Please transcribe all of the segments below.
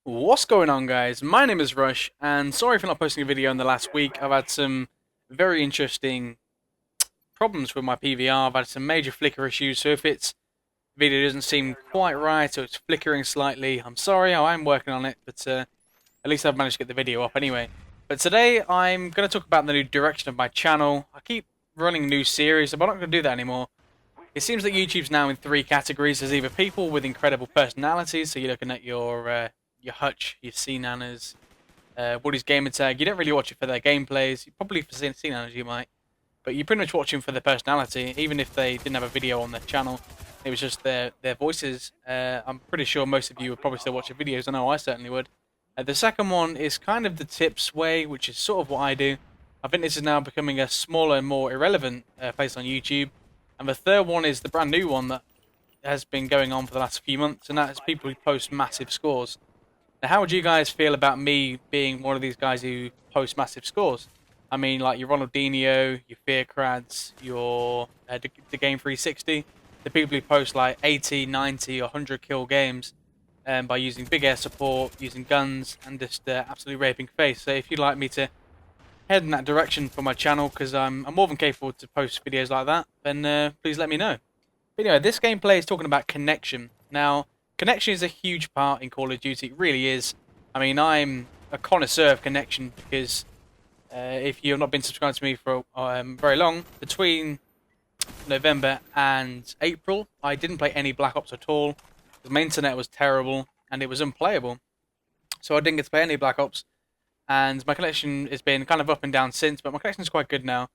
What's going on, guys? My name is Rush, and sorry for not posting a video in the last week. I've had some very interesting problems with my PVR. I've had some major flicker issues, so if its video doesn't seem quite right or it's flickering slightly, I'm sorry. I'm working on it, but at least I've managed to get the video up anyway. But today I'm going to talk about the new direction of my channel. I keep running new series, but I'm not going to do that anymore. It seems that YouTube's now in three categories. There's either people with incredible personalities, so you're looking at your Hutch, your C-Nanas, Woody's Gamer Tag. You don't really watch it for their gameplays. Probably for C-Nanas you might. But you pretty much watch them for their personality, even if they didn't have a video on their channel. It was just their voices. I'm pretty sure most of you would probably still watch the videos. I know I certainly would. The second one is kind of the tips way, which is sort of what I do. I think this is now becoming a smaller and more irrelevant place on YouTube. And the third one is the brand new one that has been going on for the last few months, and that is people who post massive scores. Now, how would you guys feel about me being one of these guys who post massive scores? I mean, like your Ronaldinho, your Fearcrads, your the Game 360, the people who post like 80, 90, or 100 kill games by using big air support, using guns, and just absolutely raping face. So if you'd like me to head in that direction for my channel, because I'm more than capable to post videos like that, then please let me know. But anyway, this gameplay is talking about connection. Now, connection is a huge part in Call of Duty. It really is. I mean, I'm a connoisseur of connection because if you've not been subscribed to me for very long, between November and April, I didn't play any Black Ops at all because my internet was terrible and it was unplayable. So I didn't get to play any Black Ops, and my connection has been kind of up and down since, but my connection is quite good now.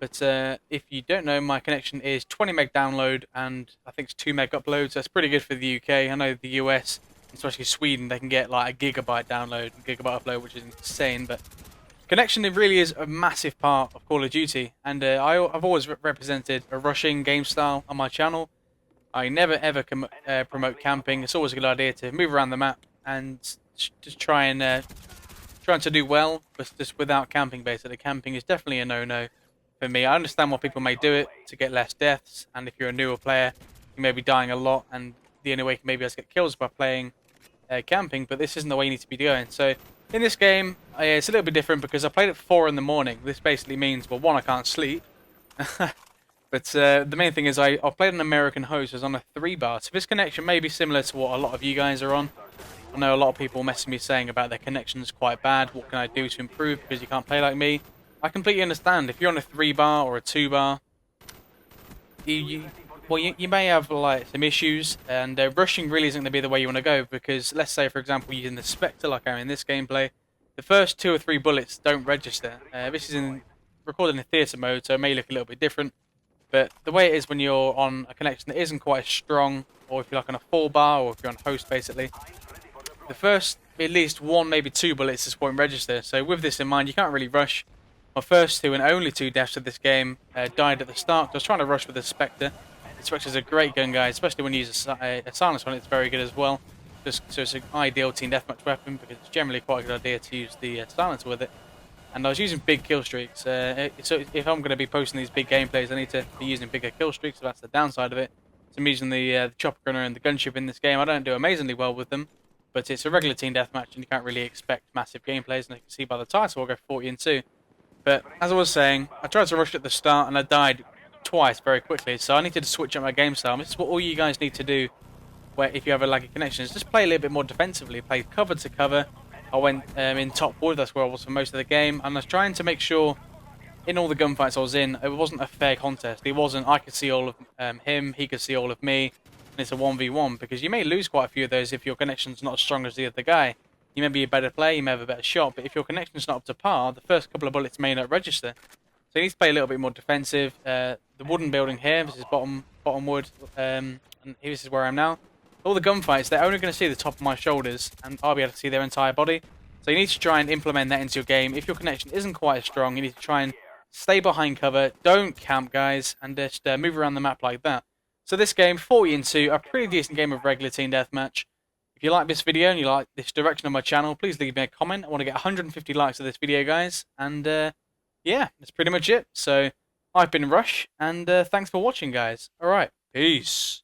But if you don't know, my connection is 20 meg download and I think it's 2 meg upload, so that's pretty good for the UK. I know the US, especially Sweden, they can get like a gigabyte download and gigabyte upload, which is insane. But connection, it really is a massive part of Call of Duty, and I've always represented a rushing game style on my channel. I never ever promote camping. It's always a good idea to move around the map and just trying to do well, but just without camping. Basically, camping is definitely a no-no for me. I understand why people may do it to get less deaths, and if you're a newer player, you may be dying a lot, and the only way you can maybe get kills by playing camping, but this isn't the way you need to be doing. So in this game, it's a little bit different because I played at 4 in the morning. This basically means, well, one, I can't sleep, but the main thing is I played an American host. I was on a 3-bar, so this connection may be similar to what a lot of you guys are on. I know a lot of people messaging me saying about their connection's quite bad. What can I do to improve because you can't play like me? I completely understand. If you're on a 3-bar or a 2-bar, you may have like some issues, and rushing really isn't going to be the way you want to go, because let's say, for example, using the Spectre like I'm in this gameplay, the first 2 or 3 bullets don't register. This is recorded in theatre mode, so it may look a little bit different, but the way it is when you're on a connection that isn't quite as strong, or if you're like on a 4-bar, or if you're on host basically, the first at least 1, maybe 2 bullets just won't register. So with this in mind, you can't really rush. My first 2 and only 2 deaths of this game died at the start. I was trying to rush with the Spectre. The Spectre is a great gun, guys, especially when you use a silence one. It's very good as well. So it's an ideal team deathmatch weapon because it's generally quite a good idea to use the silencer with it. And I was using big kill streaks. So if I'm going to be posting these big gameplays, I need to be using bigger kill streaks. So that's the downside of it. So I'm using the chopper gunner and the gunship in this game. I don't do amazingly well with them, but it's a regular team deathmatch, and you can't really expect massive gameplays. And you can see by the title, I'll go 40 and 2. But as I was saying, I tried to rush at the start, and I died twice very quickly. So I needed to switch up my game style. This is what all you guys need to do. Where if you have a laggy connection, is just play a little bit more defensively. Play cover to cover. I went in top wood. That's where I was for most of the game, and I was trying to make sure in all the gunfights I was in, it wasn't a fair contest. It wasn't. I could see all of him. He could see all of me. It's a 1v1, because you may lose quite a few of those if your connection's not as strong as the other guy. You may be a better player, you may have a better shot, but if your connection's not up to par, the first couple of bullets may not register. So you need to play a little bit more defensive. The wooden building here, this is bottom wood, and this is where I am now. All the gunfights, they're only going to see the top of my shoulders, and I'll be able to see their entire body. So you need to try and implement that into your game. If your connection isn't quite as strong, you need to try and stay behind cover, don't camp, guys, and just move around the map like that. So this game, 40 and 2, a pretty decent game of regular team deathmatch. If you like this video and you like this direction of my channel, please leave me a comment. I want to get 150 likes of this video, guys. And yeah, that's pretty much it. So I've been Rush, and thanks for watching, guys. Alright, peace.